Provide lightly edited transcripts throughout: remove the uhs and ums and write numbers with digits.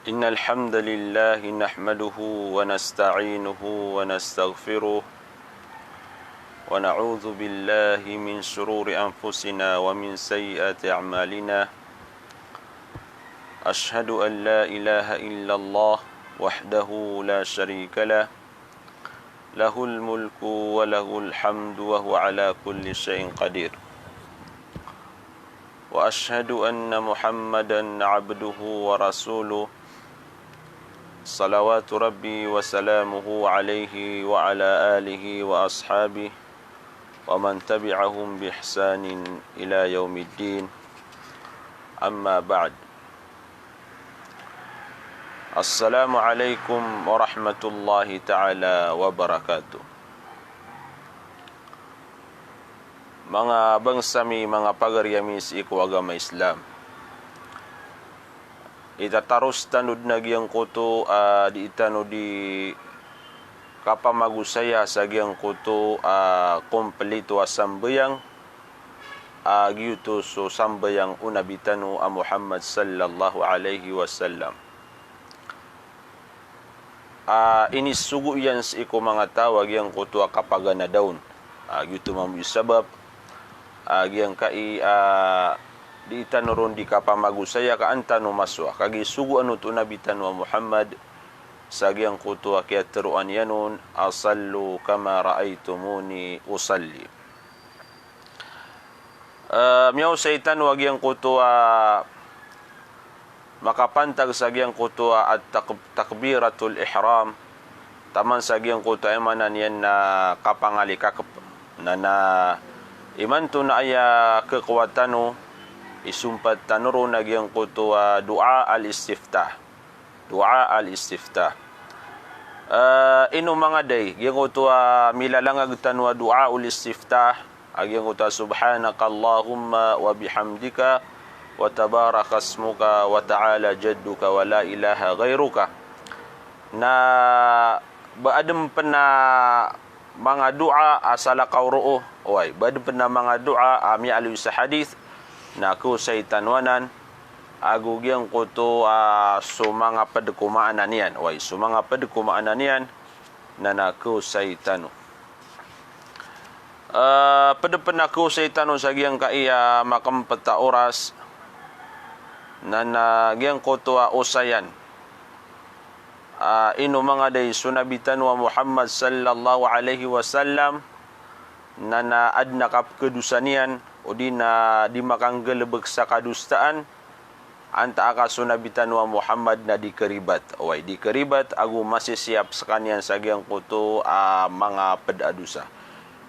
إن الحمد لله نحمده ونستعينه ونستغفره ونعوذ بالله من شرور أنفسنا ومن سيئات أعمالنا أشهد أن لا إله إلا الله وحده لا شريك له له الملك وله الحمد وهو على كل شيء قدير وأشهد أن محمدا عبده ورسوله صلوات ربي وسلامه عليه وعلى آله وأصحابه ومن تبعهم بإحسان إلى يوم الدين أما بعد السلام عليكم ورحمة الله تعالى وبركاته. Mga bangsami, mga pagaryami sa agama Islam, itataros tanud na giyang kuto di itano di kapamagusaya sa giyang kuto kompleto asambayang giyuto so sambayang unabitano a Muhammad sallallahu alaihi wasallam. Inisugo yan sa iko mga tawag yang kuto kapagana daun giyuto mamu sabab giyang kai di itanuron di kapamagusaya ka antano maswa kagi sugu anu tu nabi tanwa Muhammad sagyang kutu akyat teruan yanon asallu kama raaitumuni usalli. Miyaw saitan wagyang kutu makapantag sagyang kutu at takbiratul ihram taman sagyang kutu emanan yan na kapangali kakap na iman tu na aya kekuatano isumpat tanuro nagyang kuto doa al-istiftah. Doa al-istiftah. Ino mga day, gyang kuto milalangag tanwa doa al-istiftah, agyang kuto subhanakallahumma wa bihamdika wa tabarakasmuka wa ta'ala jadduka wa la ilaha ghairuka. Na baadem pena mga doa asala kauruo, oy, baadem pena mga doa mi alu sa hadith na ku saytanwanan agugyang kuto sumanga padkumaanan yan way sumanga padkumaanan yan na naku saytanu padpenaku saytanu sagyang kaiya makampeta oras na nagyang kuto usayan ino mga day sunabitan wa Muhammad sallallahu alaihi wasallam na naad nakap kedusanian o di na di makanggelebek sa kadustaan anta aka sunabitan wa Muhammad na dikeribat away dikeribat agu masih siap sekanian sagyang kuto mga pedadusa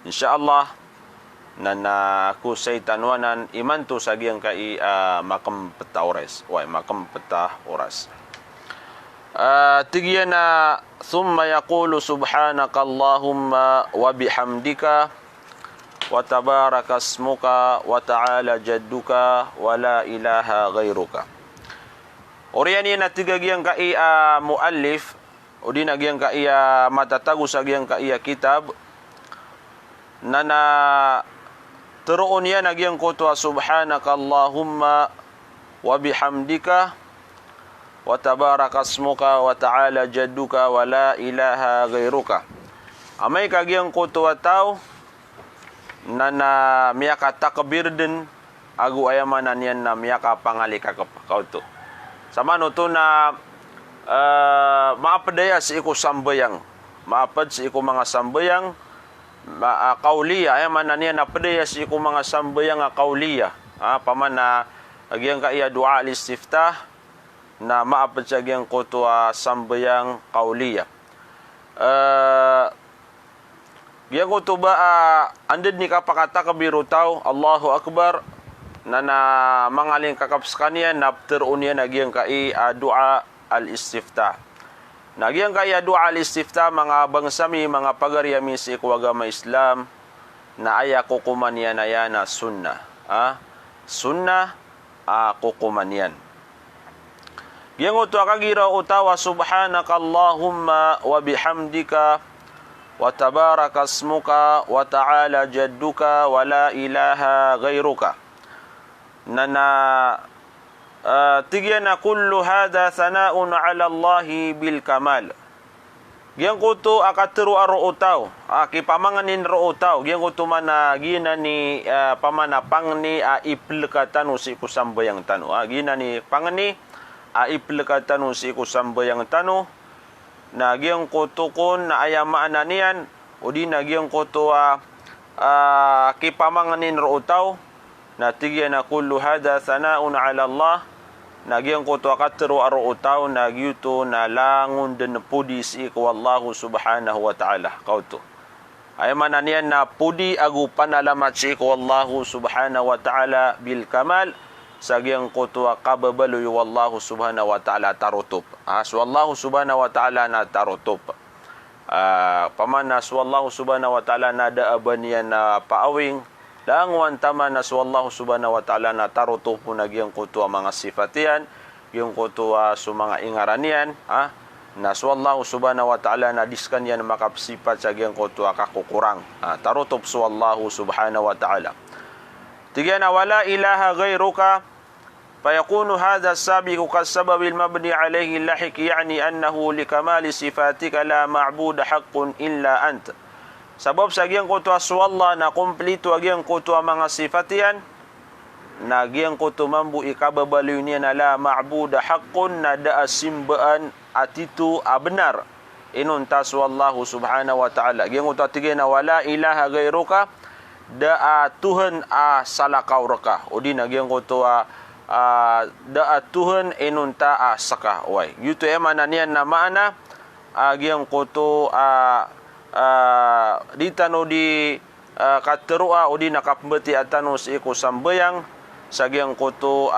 insyaallah na ku saytanwanan iman tu sagyang kai makampeta oras way makampeta oras tigiyana thumma yaqulu subhanakallahumma wa bihamdika wa tabarakasmuka wa ta'ala jadduka wa la ilaha ghairuka. Oriyan yan at tigagyang kai muallif o di nagyang kai matatago sa gyang kai kitab na turoon yan nagyang kuto subhanakallahumma wa bihamdika wa tabarakasmuka wa ta'ala jadduka wa la ilaha ghairuka. Amay kagyang kuto ataw na miyaka takbir din agu ayamanan yan na miyaka pangali kakauto. Sama no to na maapadaya si iko sambayang. Maapad si iko mga sambayang kauliya ayamanan yan napadaya si iko mga sambayang kauliya. Paman na agyang kaiya dua al-istiftah na maapad sa agyang kuto sambayang kauliya. Yang kuto ba andad ni kapakata kabiru tau Allahu Akbar na mangaling kakapskanian napterun yan nagyang kai doa al-istiftah. Nagyang kai doa al-istiftah mga bangsami mga pagaryami sa agama Islam na aya kukuman yan ayana sunnah. Sunnah kukuman yan. Yang kuto kagira utawa subhanakallahumma wa bihamdika wa tabarakasmuka wa ta'ala jadduka wa la ilaha ghairuka. Na tigana kullu hadha thana'un 'ala Allah bil kamal. Giang kutu akatru aro utaw, ki pamanganin ro utaw, giang kutu mana gina ni pamana pangni iplekatanu si kusambayang tanu. Gina ni pangni iplekatanu si kusambayang tanu. Na giang kutu kun na ayamaan niyan, udi na giang kutu ki pamanganin ro utaw. Na tigana kullu hadha thana'un 'ala Allah. Nagyang ko to akatero aro utaw nagyuto na langon den pudi si ko Allahu subhanahu wa ta'ala kauto ay mananian na pudi agu panalamat si ko Allahu subhanahu wa ta'ala bil kamal sagyang ko to akababalu wallahu subhanahu wa ta'ala tarutup so Allahu subhanahu wa ta'ala na tarutup pamanas wallahu subhanahu wa ta'ala na daabanian na paawing langwan tama na wallahu subhanahu wa ta'ala na taruto po nagyang kuto mga sifatian, yung kuto sa mga ingaranian, na wallahu subhanahu wa ta'ala na diskan yan makapsipat sa gyang kuto kakukurang. Taruto po wallahu subhanahu wa ta'ala. Tigyan na wala ilaha gayruka, fayakunu hadha sabiqu kasababil mabni alayhi lahik yani annahu likamali sifatika la ma'buda haqqun illa anta. Sabab sa giyang kuto aswallah na kumplito agiyang kuto mga sifatian na giyang kuto mambu ikababaliw niya na la ma'buda haqqun na daa simbaan at ito benar inunta aswallahu subhanahu wa ta'ala giyang kuto atigay na wala ilaha gayruka daa Tuhan salakaw raka o di na giyang kuto daa Tuhan inunta saka way yuto emanan niyan na maana giyang kuto di tanu di katerua o di nakapembeti atanu si iku sambayang sagyang kuto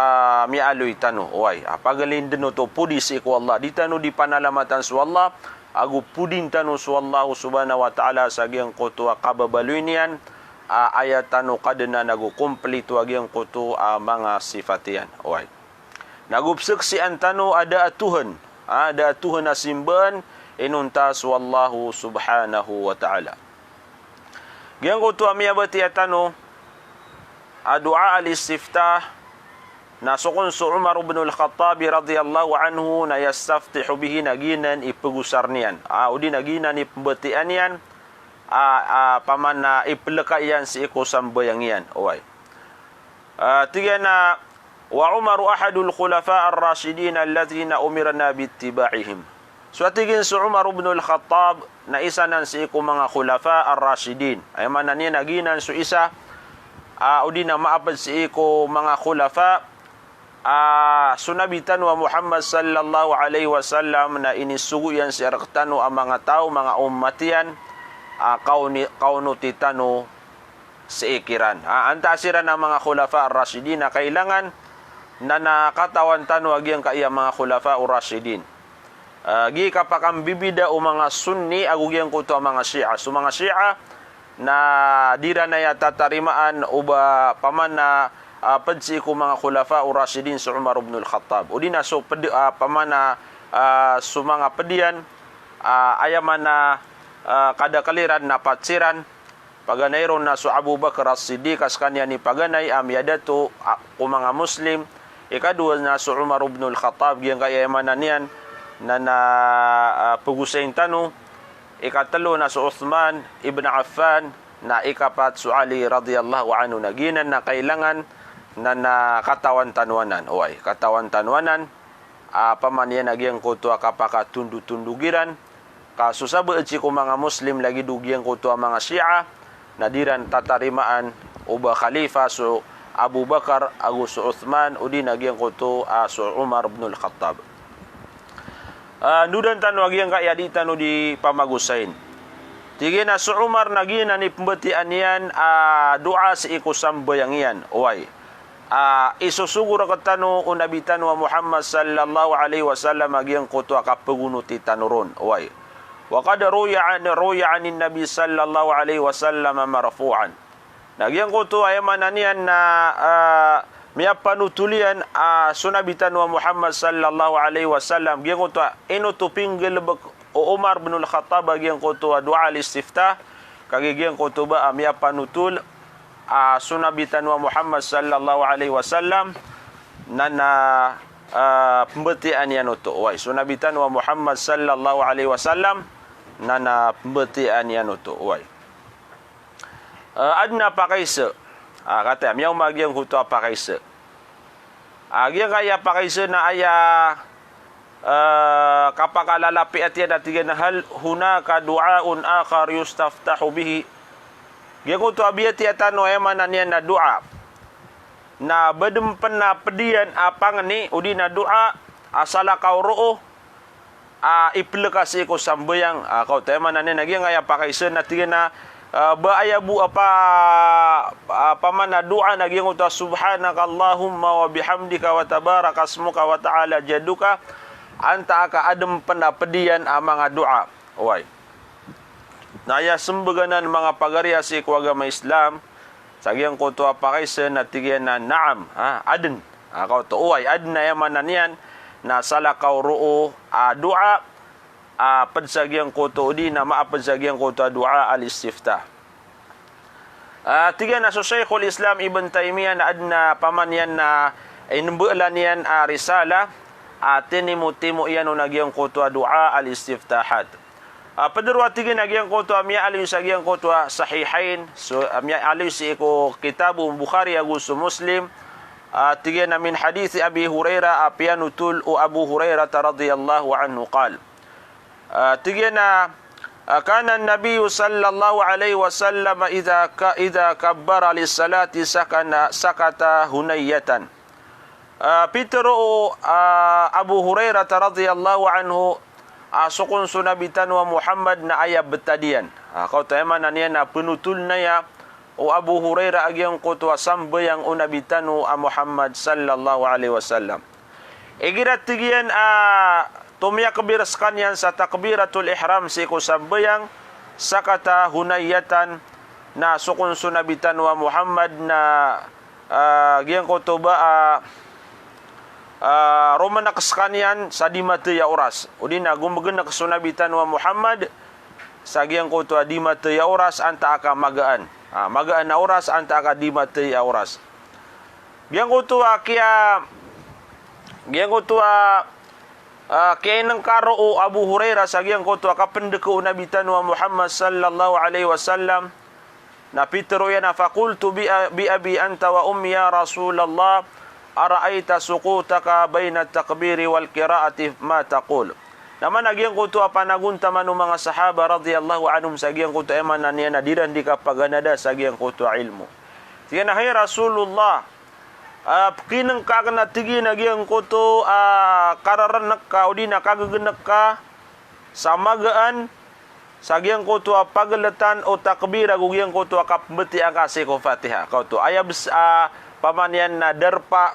mialoy tanu way pagalin deno to pudi si iku Allah di tanu di panalamatan su Allah agu pudin tanu su Allah subhanahu wa ta'ala sagyang kuto kababaluinian ayat tanu kadena nagu kompleto agyang kuto mga sifatian way nagupsaksian tanu ada Tuhan na simban inuntas wallahu subhanahu wa ta'ala. Giyang ko to amiyabati atano dua al-istiftah na sukun su Umar ibn al-Khattab radhiyallahu anhu na yastaftihu bihi naginan ipagusar niyan. Udi naginan ipembetian yan paman na ipelekayan si iko sambayang yan. Oy. Tiga na wa Umar ahadul khulafa ar-rashidin alladhina umirna bittiba'ihim. So atigin si Umar ibn al-Khattab na isa nan si iku mga khulafa ar-rashidin. Ay manan niya naginan so isa udi na maapad si iku mga khulafa sunabitan wa Muhammad sallallahu alaihi wasallam na inisugo yan si araktan ang mga tao, mga ummatian kaunutitano si ikiran. Antasiran ang mga khulafa ar-rashidin na kailangan na nakatawan tanu agyang kaya mga khulafa ar-rashidin. Gi kapakang bibida o mga sunni agugyang kuto mga Shia. So mga Shia na dira na yata tarimaan o ba paman na padsi ko mga khulafa o Rashidin sa Umar ibn al-Khattab. O di na so paman na so mga pedian ayaman na kadakaliran na patsiran paganayron na so Abu Bakar as-Siddiq as kanya ni paganay amyadato o mga Muslim. Ikadua na so Umar ibn al-Khattab giyang kaya yamanan niyan na pugusayin tanu ikatalo na su Uthman ibn Affan na ikapat su Ali radhiyallahu anhu naginan na kailangan na katawan tanwanan oy katawan tanwanan paman yan nagyang kuto kapaka tundu-tundugiran kasusabe ci ko mga Muslim lagi dugyang kuto mga Shia nadiran tatarimaan uba khalifa su Abu Bakar agus Uthman udi nagyang kuto su Umar ibn al-Khattab. Nudan tanu agyang kaya di tanu di pamagusain. Tige na su Umar nagina ni pembetian yan doa si iku sambayang yan. Oy. Isusugur ka tanu unabitan wa Muhammad sallallahu alaihi wasallam agyang kuto akapagunuti tanuron. Oy. Wa qad ruya anin nabi sallallahu alaihi wasallam marfu'an. Nagyang kuto ay mananian na miapanutulian sunabitan wa Muhammad sallallahu alaihi wasallam gyang kuto inutupinggel o Umar bin al-Khattab gyang kuto dua al-istiftah kagigyang kuto ba miapanutul sunabitan wa Muhammad sallallahu alaihi wasallam nana pembetian yan uto uway. So nabitan wa Muhammad sallallahu alaihi wasallam nana pembetian yan uto uway. Adna pakaisa. Kata miyaw magyang huto pakaisa. Agyang kaya pakaisa na aya kapakalalapi at yan at yan hal hunaka du'aun akhar yustaftahu bihi. Gyang huto abiyati atano emanan yan na du'a. Na bedempen na pedian apang ni udi na doa asala kau ru'o implikasi ko sambayang kau tema na ni nagi ngaya pakai sen na tiga na baaya bu apa mana doa nagi nguta subhanaka allahumma wa bihamdika wa tabaraka asmuka wa ta'ala jadduka anta aka adem pena pedian amanga doa oi na ya sembaganan mga pagaria si agama Islam sagyang ko to apakay sa natigyan na naam, adn. Kau to uway, adn na yaman na niyan, na salakaw ruo dua, padsagyang ko to di na maapadsagyang ko to dua al-istiftah. Tiga na so Shaykhul Islam Ibn Taymiyyah na adna pamanyan na inbulan yan risala, tinimu-timu yan o nagyang ko to dua al-istiftahat. Padurwa tigin nagyang ko to amya aliw sa gyang ko to sahihain so amya aliw si ko kitabu Bukhari agusto Muslim tigin na min hadithi Abi Hurairah apianutul o Abu Hurairah radhiyallahu anhu qal tigin na kana an-nabiy sallallahu alaihi wasallam idza kabbara lis-salati sakata hunayatan Pitero Abu Hurairah radhiyallahu anhu sukun sunabitan wa Muhammad na ayab betadian. Kau tahu na niya na penutul na ya o Abu Hurairah agyang kutwa sambayang unabitan wa Muhammad sallallahu alaihi wasallam. Igirat tigian tumya kabiraskan yan sa takbiratul ihram si ko sambayang sakata hunayatan na sukun sunabitan wa Muhammad na agyang kutwa Roman nakskanian sa dimate ya oras. Udi na gumbagan na kasunabitan wa Muhammad sagyang ko to dimate ya oras anta aka magaan. Magaan na oras anta aka dimate ya oras. Gyang ko to kaya nang karo o Abu Hurairah sagyang ko to kapendeko nabitan wa Muhammad sallallahu alaihi wasallam na pitero ya na fakultu bi abi anta wa ummi ya Rasulullah ara'aita suqutaka baina takbiri wal qiraati ma taqul. Naman nagyang ko to panagunta man mga sahaba radhiyallahu anhum sagyang ko to eman niya na diran di kapaganada sagyang ko to ilmu. Tiyan na hay Rasulullah kinang kagana tigi nagyang ko to kararanak ka o di nakagaganap ka sa magaan sagyang ko to pagalatan o takbira gugyang ko to kapbeti ang kasi ko Fatiha. Kau to ayab pamanyan na derpa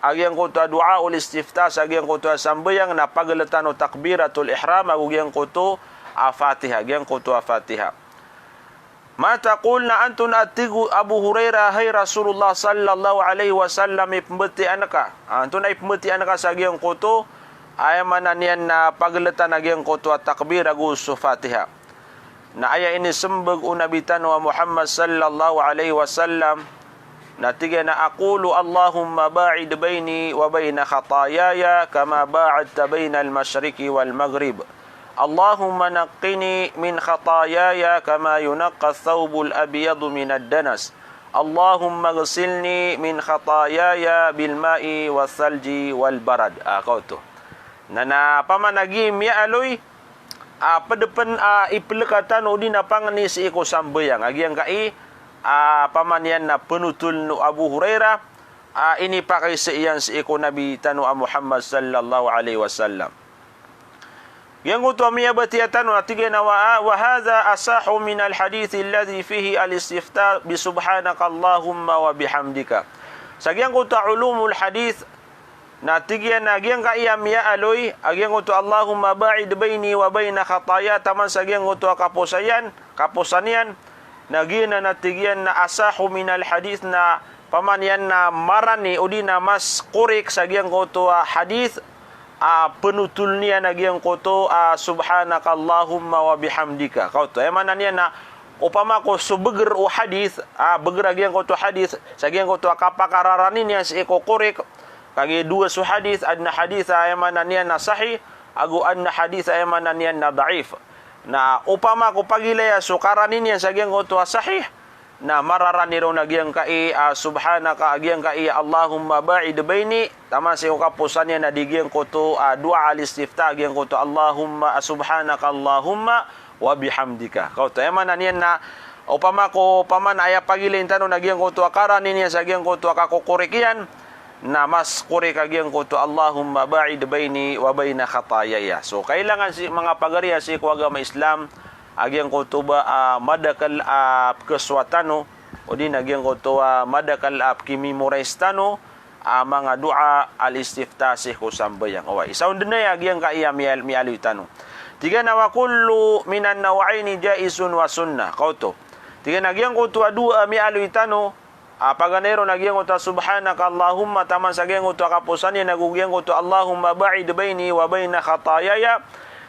agyang ko to dua ul istiftah agyang ko to sambayang na pagalatan o takbiratul ihram agyang ko to Fatiha agyang ko to Fatiha. Mata qul na antun atigu Abu Hurairah hay Rasulullah sallallahu alaihi wasallam ipembeti anaka antun ay pembeti anaka sagyang ko to ay mananian na pagalatan agyang ko to takbir agus Fatiha. Na aya ini sembag unabitan wa Muhammad sallallahu alaihi wasallam natiga na aqulu Allahumma ba'id baini wa baina khataayaya kama ba'adta baina al-masyriqi wal maghrib. Allahumma naqqini min khataayaya kama yunaqqa ath-thawbul abyadu min ad-danas. Allahumma ghsilni min khataayaya bil ma'i wath thalji wal barad. Kau tu. Nana pamanagim ya aloy padepan ipelekatan udin apangani si iko sambayang agyang kai pamanyan na penutul no Abu Hurairah ini pakai seiyan si iko Nabi tanu Muhammad sallallahu alaihi wasallam. Yang utamanya batiyatan wa tigana wa hadha asahu min al hadith alladhi fihi al istiftah bi subhanaka allahumma wa bihamdika. Sagyang ko ta ulumul hadith na tigyan na agyang kaiyam ya aloy agyang ko Allahumma ba'id baini wa baina khataaya taman sagyang ko kaposanian nagina na tigyan na asahu min al hadith na pamanyan na marani udi na mas kurik sagyang ko to hadith penutul niya nagyang ko to subhanaka Allahumma wa bihamdika. Kau to emanan niya na upama ko subeger o hadith beger agyang ko to hadith sagyang ko to kapakararanin niya si ko kurik Kage dua su hadis, adna hadis ayamana nian na sahih, agu adna hadis ayamana nian na dhaif. Na upama ko pagilaya sukaran ini yang sagyang ko tuwa sahih, na mararani ro nagyang kai subhanaka agyang kai Allahumma ba'id baini, tama si ukapusan niya na digyang ko to dua al-istifta agyang ko to Allahumma subhanaka Allahumma wa bihamdika. Kau to ayamana nian na upama ko paman aya pagilin tano nagyang ko to akaran ini yang sagyang ko to akakukurikian, na mas kuri kagyang ko to Allahumma ba'id baini wa baina khatayaya. So kailangan si mga pagariya si agama Islam agyang ko to ba madakal keswatano o di nagyang ko to madakal kimimorestano mga dua al-istifta si kusambayang. Owa isaw dinay agyang ka iya mialutano. Tiga na wa kullu minan nawaini jaisun wa sunnah. Kauto. Tiga nagyang ko to dua mialutano paganero nagyang ko to subhanaka Allahumma taman sagyang ko to kapusan niya nagugyang ko to Allahumma ba'id baini wa baina khatayaya,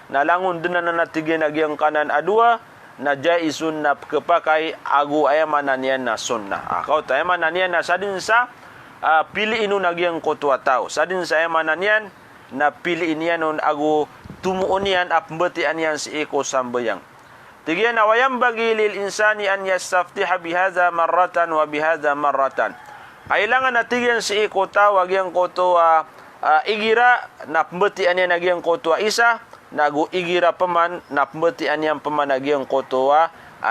nalangun din na natigyan nagyang kanan adua na jaisun na kepakai agu ayamanan yan na sunnah. Kau ta ayamanan yan na sadin sa pili inu nagyang ko to tao. Sadin sa ayamanan yan na pili inian agu tumuon yan apmbetian yan si iko sambayang. Tigian awayam bagi lil insani an yastaftiha bihadza marratan wa bihadza marratan. Kailangan natigyan si iko tawag yang ko to igira na pembetian yan nagyang ko to isa, nagu igira paman na pembetian yang paman nagyang ko to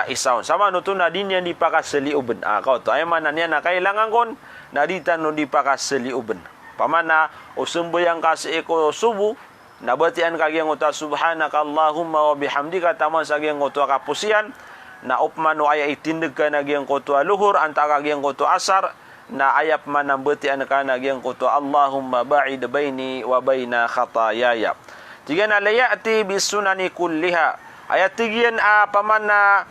isaon. Sama no to na din yan dipakaseli uben. Kau to ay manan yan na kailangan kon na ditan no dipakaseli uben. Paman na usumbayang ka si iko subuh, nabatian kagyang uta subhanaka Allahumma wa bihamdika taman sagyang uta kapusian, na upman o aya itindig ka nagyang uta luhur anta kagyang uta asar, na ayap man nabatian ka nagyang uta Allahumma ba'id baini wa baina khatayaya. Tiga na layati bisunani kulliha. Ayat tigian paman na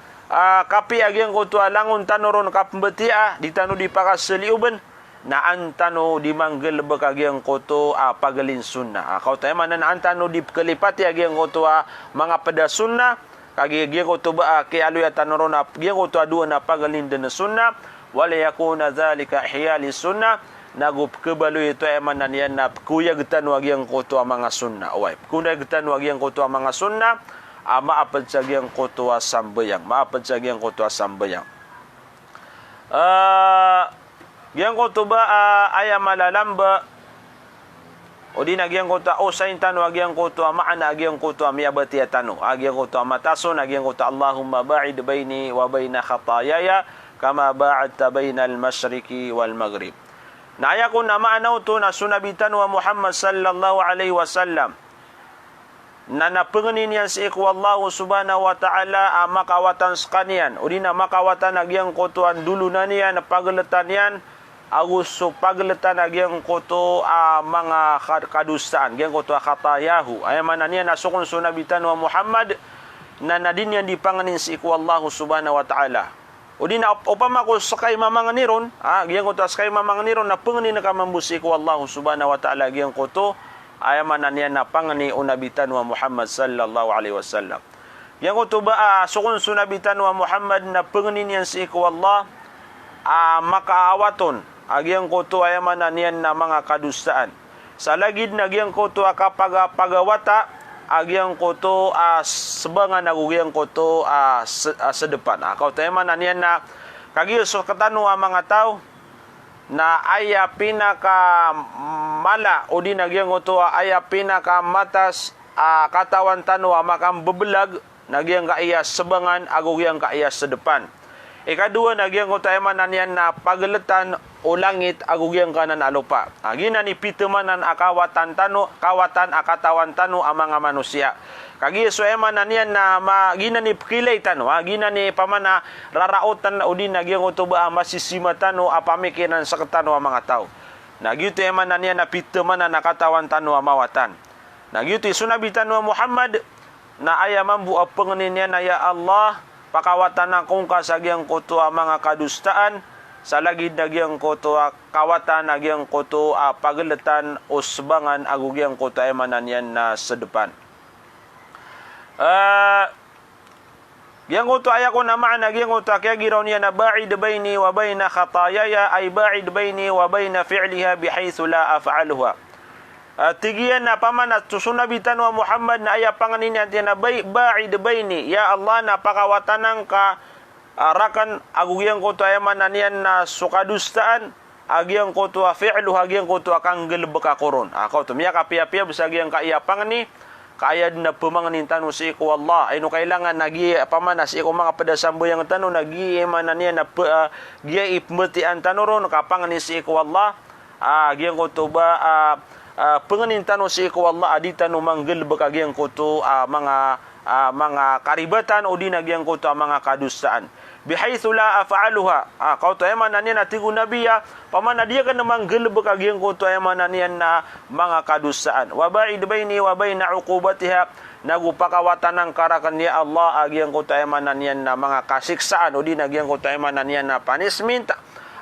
kapi agyang uta langun tanoron kapmbetia ditanu dipakaseli uben, na antano dimanggil bekagyang koto pagalin sunnah. Kau tayo manan antano di kelipati agyang koto mga pada sunnah kagyang koto ba kay aluya tanoron na agyang koto adua na pagalin den sunnah wala yakuna dhalika hiyali sunnah nagup kebalo ito ay manan yan na kuya getan wagyang koto mga sunnah. Oy kuya getan wagyang koto mga sunnah maapad sa agyang koto sambayang, maapad sa agyang koto sambayang. Gyang ko to ba aya malalamba o di nagyang ko ta usain tanu agyang ko to maana agyang ko to miyabati tanu agyang ko to matason agyang ko to Allahumma ba'id baini wa baina khatayaya kama ba'adta baina al-masyriqi wal maghrib. Na aya ko na maanaw to na sunabitan wa Muhammad sallallahu alaihi wasallam na napengenin yan si iku Allah subhanahu wa ta'ala makawatan skanian o di na makawatan agyang ko to dulu na niya na pagletan yan agus so pagletan agyang koto mga kadustaan gyang koto khatayahu ay manan niya nasukon sunabitan wa Muhammad na nadin yan dipanganin si iku Allah subhanahu wa ta'ala o di na upama ko sakay mamanganiron gyang koto sakay mamanganiron na panganin na kamambusi iku Allah subhanahu wa ta'ala gyang koto ay manan niya na pangani unabitan wa Muhammad sallallahu alaihi wasallam gyang koto ba sukon sunabitan wa Muhammad na panganin yan si iku Allah makaawaton agyang koto ayamanan yan na mga kadustaan. Sa lagid na agyang koto pagawata, agyang koto sebangan agyang koto sa depan. Kau ayamanan yan na kagiyo so katano mga tao na aya pinaka mala o di agyang koto aya pinaka matas katawan tano makam bebelag nagyang kaya sebangan agyang kaya sa depan. Ikadua nagyang koto ayamanan yan na pagletan o langit agugyang kanan alupa. Gina ni pitemanan akawatan tano, kawatan akatawan tano ang mga manusia. Kagi so emanan yan na gina ni kilay tano, gina ni pamana rarautan o din nagyang utuba masisima tano apamikinan sa katano ang mga tao. Nagyuto emanan yan na pitemanan akatawan tano ang mawatan. Nagyuto sunabitan wa Muhammad na ayamambu apengenin yan na ya Allah pakawatan akong kasagyang koto ang mga kadustaan sa lagid nagyang koto kawatan nagyang koto pagletan usbangan agugyang koto ay manan yan na sa depan. Yang kutu ayako na ma'na yang kutu kaya giraw niya na ba'id bayni wa bayna khatayaya ay ba'id bayni wa bayna fi'liha bihaythu la af'aluha. Tigian na paman at susunabitan wa Muhammad na ayapanganin natin na ba'id bayni. Ya Allah na pakawatanang ka rakan agugyan kutu ayaman na niyan na sukadustaan agyang kutu fi'luha agyang kutu akang gelbeka koron. Ako to miya kapia-pia bisa agyang kaiyapangani kaya na pumanganin tanong si iku Allah ay no kailangan nagi pamanas iku mga padasambo yang tanong nagi manan niya na giya ipmetian tanong kapangani si iku Allah gyang kuto ba panganin tanong si iku Allah adi tanong manggelbek agyang kuto mga karibatan o di nagyang kuto mga kadustaan bihaythu la af'aluha kau to eman niya na tigu nabiya pamana dia kan manggelbek agyang kuto eman niya na mga kadustaan wa ba'id baini wa baina uqubatiha nagupakawatan ng karakan niya Allah agyang kuto eman niya na mga kasiksaan o di nagyang kuto eman niya na punishment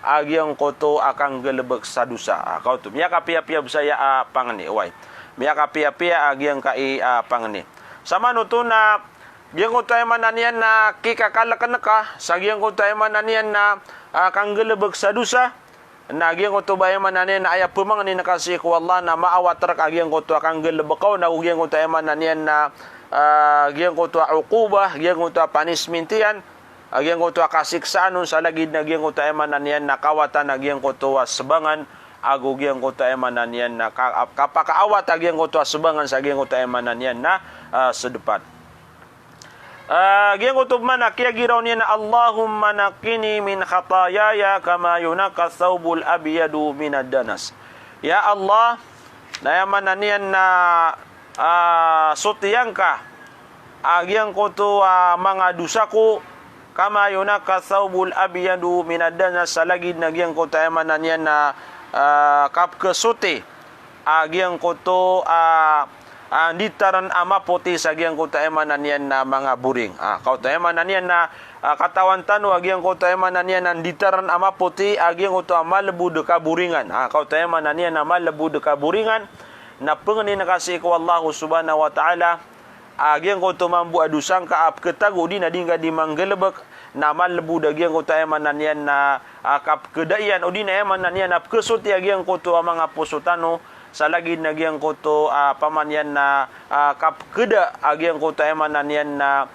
agyang kuto akang gelbek sa dusa kau to miya kapia-pia saya pangani way miya kapia-pia agyang kai pangani sama nuto na Giang ko tayo mananian na kikakalakan ka, sa giang ko tayo mananian na kanggelebeg sa dusa, na giang ko to ba mananian na aya pumangani na kasi ko Allah na maawatar ka giang ko to kanggelebeg ka, na giang ko tayo mananian na giang ko to uqubah, giang ko to punishment yan, giang ko to kasiksaan sa lagid na giang ko tayo mananian na kawatan na giang ko to sebangan, ago giang ko tayo mananian na kapakaawat giang ko to sebangan sa giang ko tayo mananian na sedepan. Giang utub mana kaya giraw niya na Allahumma naqini min khatayaya kama yunaqqa thawbul abyadu min ad-danas. Ya Allah, nayaman na niyan na sutiyang ka agyang ko to mga dusaku kama yunaqqa thawbul abyadu min ad-danas sa lagid na gyang ko tayaman na niyan na kapkesuti agyang ko to ditaran amaputi sa giyang kutaeman niyan na mga buring. Kautaeman niyan na katawan tanu agyang kutaeman niyan na ditaran amaputi agyang kuta malebu de kaburingan. Kautaeman niyan na malebu de kaburingan na pengani nakasi ko Allah Subhanahu wa taala agyang kuta mambu adusang ka ap ketago di na dingga di manggelebek na malebu de agyang kutaeman niyan na kap kedaian odi na eman niyan na kesuti agyang kuta mga pusutano sa lagid na giyang kuto pamanyan na kapkeda agyang kuto emanan yan na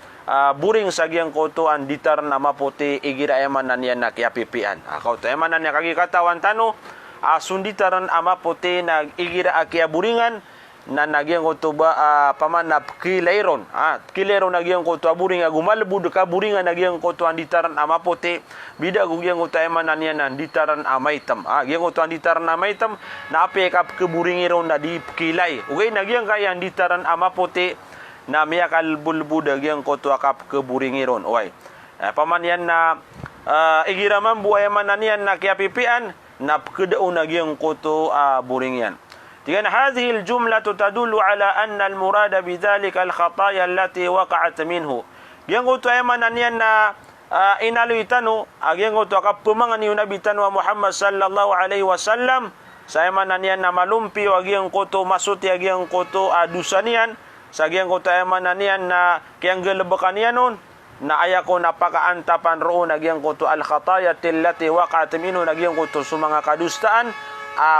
buring sa giyang kuto ang ditar na maputi igira emanan yan na kiapipian. Kuto emanan yan kagikatawan tano sunditaran amaputi na igira akia buringan na nagyang kuto ba pamanap kilairon. Kilairon nagyang kuto buring agumalbu deka buringan nagyang kuto ang ditaran amaputi bida gugyang kuto emanan yan ang ditaran amaitam. Gyang kuto ang ditaran amaitam na apekap keburingiron na di kilay. Ugay nagyang kaya ang ditaran amaputi na miyakal bulbu dagyang kuto akap keburingiron. Uy. Pamanyan na igiraman buhay emanan yan na kiapipian na pkedaon nagyang kuto buringyan. Dengan hadhihi al-jumlah tadullu ala anna al-murada bidzalika al-khataya allati waqa'at minhu. Yang kuto emanan yan na inaluitano agyang kuto kapumangan ni Nabi tanwa Muhammad sallallahu alaihi wasallam sa emanan yan na malumpi agyang kuto masuti agyang kuto adusanian sa agyang kuto emanan yan na kiyang gelebekan yan nun na ayako napakaantapan roon agyang kuto al-khataya allati waqa'at minhu agyang kuto sumanga kadustaan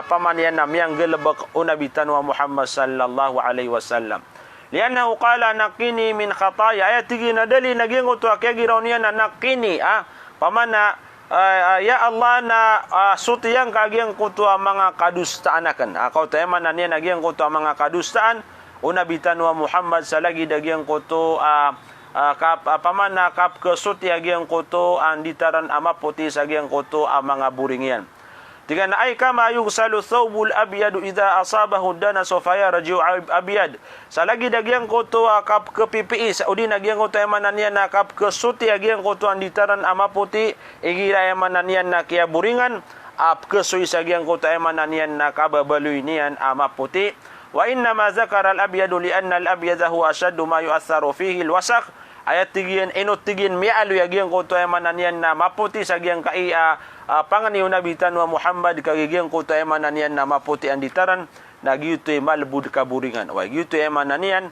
pamanyan na miyang gelebek unabitan wa Muhammad sallallahu alaihi wasallam. Liannahu qala naqini min khataya ayat tigi na dali naging uto kaya giraw niya na naqini pamana ya Allah na sutiyang kagyang kuto mga kadustaan akan. Ako tayo man niya naging kuto mga kadustaan unabitan wa Muhammad sa lagi dagyang kuto pamana kap kesuti agyang kuto ang ditaran amaputi sa agyang kuto mga buringyan. Dengan ay kama yugsalu thawbul abyadu idza asabahu danas fa yarji'u abyad. Sa lagi dagyang kuto kap ke PPI sa udi nagyang kuto emanan yan na kap ke suti agyang kuto ang ditaran amaputi igira emanan yan na kia buringan ap ke sui sagyang kuto emanan yan na kababaluy niyan amaputi. Wa inna ma zakara al abyadu li anna al abyada huwa ashaddu ma yu'atharu fihi al wasakh. Ayat tigin enot tigin mialu yagyang kuto emanan yan na maputi sagyang kai pangani unabitan wa Muhammad kagigyang kuto emanan yan na maputi ang ditaran na giyuto malbud kaburingan. Wa giyuto emanan yan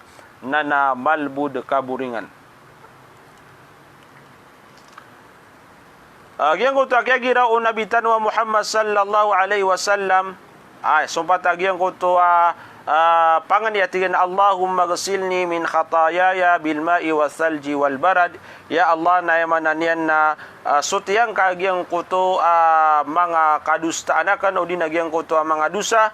na malbud kaburingan. Agian ko to gira o nabitan wa Muhammad sallallahu alaihi wasallam. Sumpat agian ko to panganiatigan Allahumma ghasilni min khatayaya bil ma'i was salji wal barad. Ya Allah na yamananian na sutiyang kagian ko to mga kadustaan akan o dinagian ko to mga dusa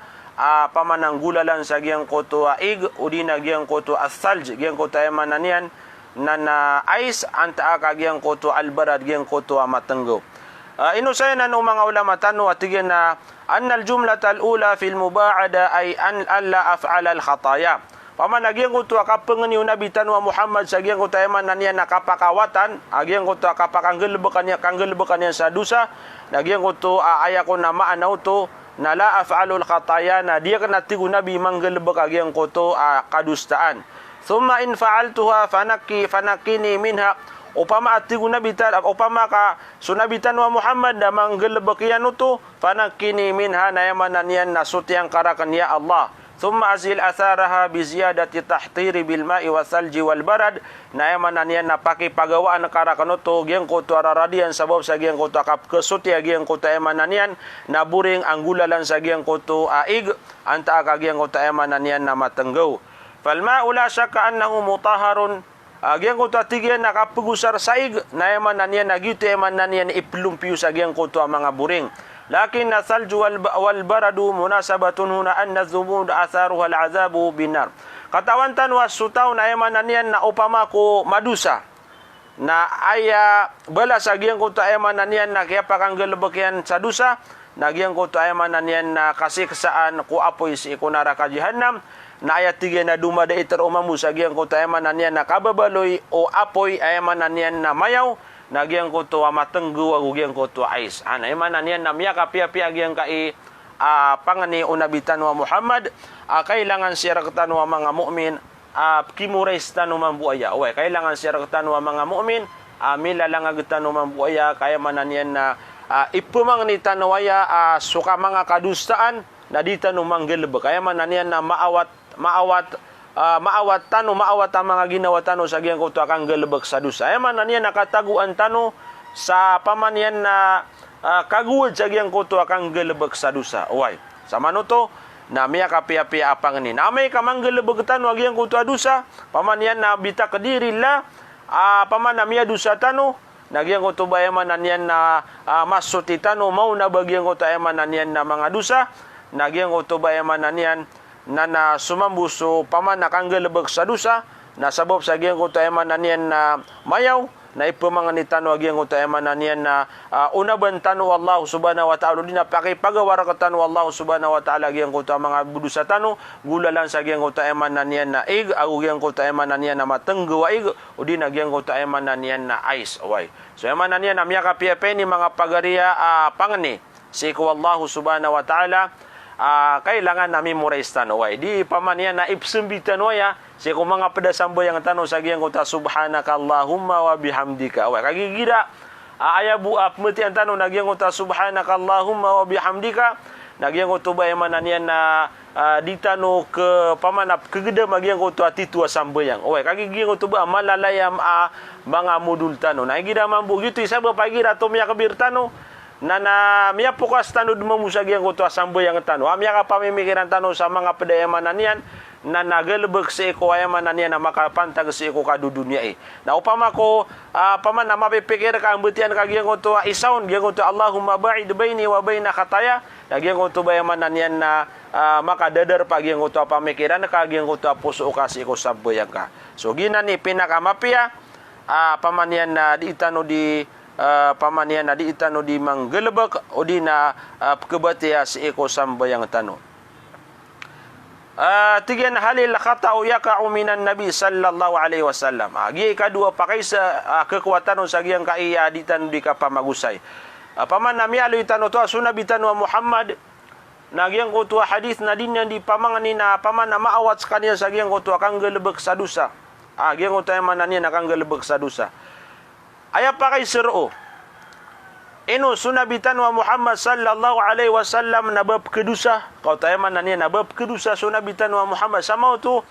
pamananggulalan sa giang ko to ig o dinagian ko to as-salj giang ko to yamananian na ice anta kagian ko to al barad giang ko to matenggo. Inusayan ng mga ulama tanu atigan na annal jumlatal ula fil muba'ada ay an alla af'ala al khataya. Paman agian ko to kapengeni nabi tanu Muhammad sa giang ko to eman nanian nakapakawatan, agian ko to kapakanggelbekan yan sa dusa, nagian ko to aya ko na maanaw to na la af'alul khataya na dia kana tigu nabi manggelbek agian ko to kadustaan. Thumma in fa'altuha fanakini minha. Upama atigu nabi tal upama ka sunabitan wa Muhammad da manggelbekian uto fanakini minha na yamanan yan nasut yang karakan ya Allah. Thumma azil atharaha bi ziyadati tahtiri bil ma'i wa salji wal barad na yamanan yan na paki pagawaan karakan uto giang ko to araradian sabab sa giang ko to kap kesut ya giang ko to yamanan yan na buring anggulalan sa giang ko to aig anta ka giang ko to yamanan yan na matenggaw. Fal ma'u la syakka annahu mutahharun. Agian ko to atigian nakapugusar saig na yaman nanian nagito yaman nanian iplumpiu sa agian ko to mga buring. Lakin nasalju wal baradu munasabatun huna anna dhubud atharuha al azabu binar. Katawantan wasutaw na yaman nanian na upama ko madusa na aya balas agian ko to yaman nanian na kaya pakanggelbekian sa dusa nagian ko to yaman nanian na kasiksaan ko apoy si ikunara ka jahannam. Na ayat 3 na dumada iter umamu sa giyang ko ta emanan yan na kababaloy o apoy ay emanan yan na mayaw na giyang ko to matenggu o giyang ko to ais ana emanan yan na miya kapia-pia giyang kai pangani unabitan wa Muhammad kailangan siya raktan wa mga mu'min kimurais tanu mambuaya oy kailangan siya raktan wa mga mu'min milalangagtan wa mambuaya kaya manan yan na ipumang ni tanawaya suka mga kadustaan na di tanu manggelbe kaya manan yan na maawat ang mga ginawa tano sa giyang ko to akang gelebek sa dusa. Ay man niya nakataguan tano sa pamanyan na kaguwad sa giyang ko to akang gelebek sa dusa. Uway. Sa manuto na miya kapia-pia apang ni. Na may kamang gelebek tano agiyang ko to dusa. Pamanyan na bita kadiri la paman na miya dusa tano. Nagyang ko to bayaman yan na masuti tano mau na bagyang ko to ayaman yan na mga dusa. Nagyang ko to bayaman yan na sumambuso paman nakanggelebek sa dusa na sabab sa giyang ko tayaman yan na mayaw na ipamanganitan wa giyang ko tayaman yan na unaban tanu Allah subhanahu wa ta'ala din na pakipagawara ka tanu Allah subhanahu wa ta'ala giyang ko ta mga budusa tanu gulalan sa giyang ko tayaman yan na ig agu giyang ko tayaman yan na matenggo wa ig o din na giyang ko tayaman yan na ais away so yaman yan na miya kapiape ni mga pagariya pangani si ko Allah subhanahu wa ta'ala kailangan namin memorize tanaway. Di pamanyan na ipsumbi tanawaya. Siya kung mga pedasambo yang tanong sa giyang ko ta subhanaka Allahumma wa bihamdika. Away, kagigira. Ayabu apmeti ang tanong na giyang ko ta subhanaka Allahumma wa bihamdika. Nagyang ko to ba yaman yan na di tanong ke pamanap kegeda magyang ko to atitua sambayang. Away, kagigiyang ko to ba malalayam mga modul tanong. Nagigira mambu gitu. Isa ba pagira to miya kabir tanong. Na miya pukas tano dumamusag yang ko to asambo yang tano miya ka pamimikiran tano sa mga pedayamanan yan na nagalbek sa iko ayamanan yan na makapantag sa iko kadudunya na upama ko paman na mapipikir ka ang butian kagiyang ko to isaon giyang ko to Allahumma ba'id baini wa baina khataya giyang ko to bayamanan yan na makadadar pa giyang ko to pamikiran kagiyang ko to puso kasi iko samboyang ka so ginani pinakamapia paman yan na di itano di pamanyan na di itano di manggelebek o di na kebatia si eko sambayang tano. Tigan halil khata'u yaka'u minan Nabi sallallahu alaihi wasallam. Agi kadua pakai sa kekuatan sa giyang kaiya di tano di kapamagusay. Paman nami alu itano to sunabi tano Muhammad nagyang ko to hadis na din yan di pamangani na paman na maawat sa kanya sa giyang ko to kang gelebek sa dusa. Giyang ko to man niya nakang gelebek sa dusa. Aya pakai siro. Ino sunabitan wa Muhammad sallallahu alaihi wasallam nabab kedusa. Kau tayaman nanya nabab kedusa sunabitan wa Muhammad sama tu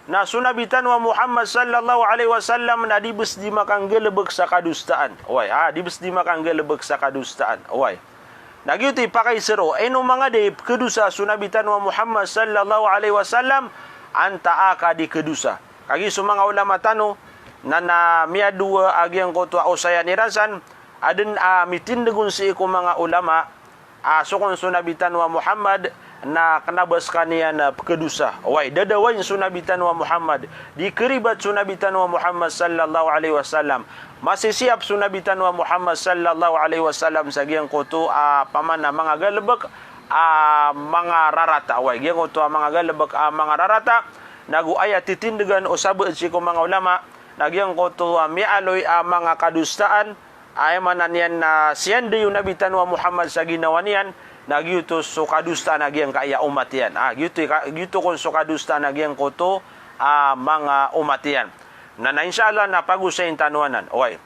na sunabitan wa Muhammad sallallahu alaihi wasallam na dibes di makang gelebek sa kadustaan. Oy, dibes di makang gelebek sa kadustaan. Oy. Nagyuti pakai sero eno mga de kedusa sunabitan wa Muhammad sallallahu alaihi wasallam anta aka di kedusa. Kagi sumanga ulama tano na miadua agyang koto usaya nirasan aden mitindegun si ko mga ulama sukon sunabitan wa Muhammad na kanabas kaniya na kedusa. Way dadawain sunabitan wa Muhammad dikeribat sunabitan wa Muhammad sallallahu alaihi wasallam. Masih siap sunabitan wa Muhammad sallallahu alaihi wasallam sa giyang koto pamana mga galebek mga rarata. Way giyang koto mga galebek mga rarata nagu aya titindegan usabe si ko mga ulama nagyang koto mialoy mga kadustaan ay mananian na siyan de yung nabitan wa Muhammad sa ginawa niyan nagyuto so kadusta nagyang kaya umat yan. Gyuto kon so kadusta nagyang koto mga umat yan. Na inshallah na pag-usayin tanuanan. Okay.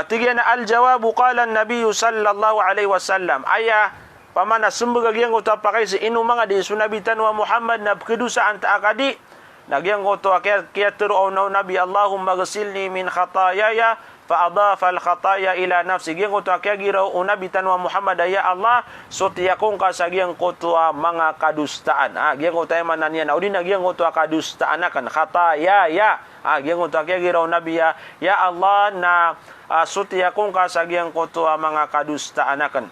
Tigyan na al-jawabu qala an-nabiy sallallahu alaihi wasallam. Aya pamana sumbaga gyang koto pakay sa inu mga di sunabitan wa Muhammad na kedusa anta akadi. Nagyang koto kaya turo na nabi Allahumma ghsilni min khataayaya fa-adafa al-khataya ila nafsi. Gyang koto kaya giraw unabitan wa Muhammad ya Allah sutiyakong ka sa gyang koto mga kadustaan. Gyang koto ay mananian o din gyang koto kadustaan akan khataya ya. Gyang koto kaya giraw nabi ya Allah na sutiyakong ka sa gyang koto mga kadustaan akan.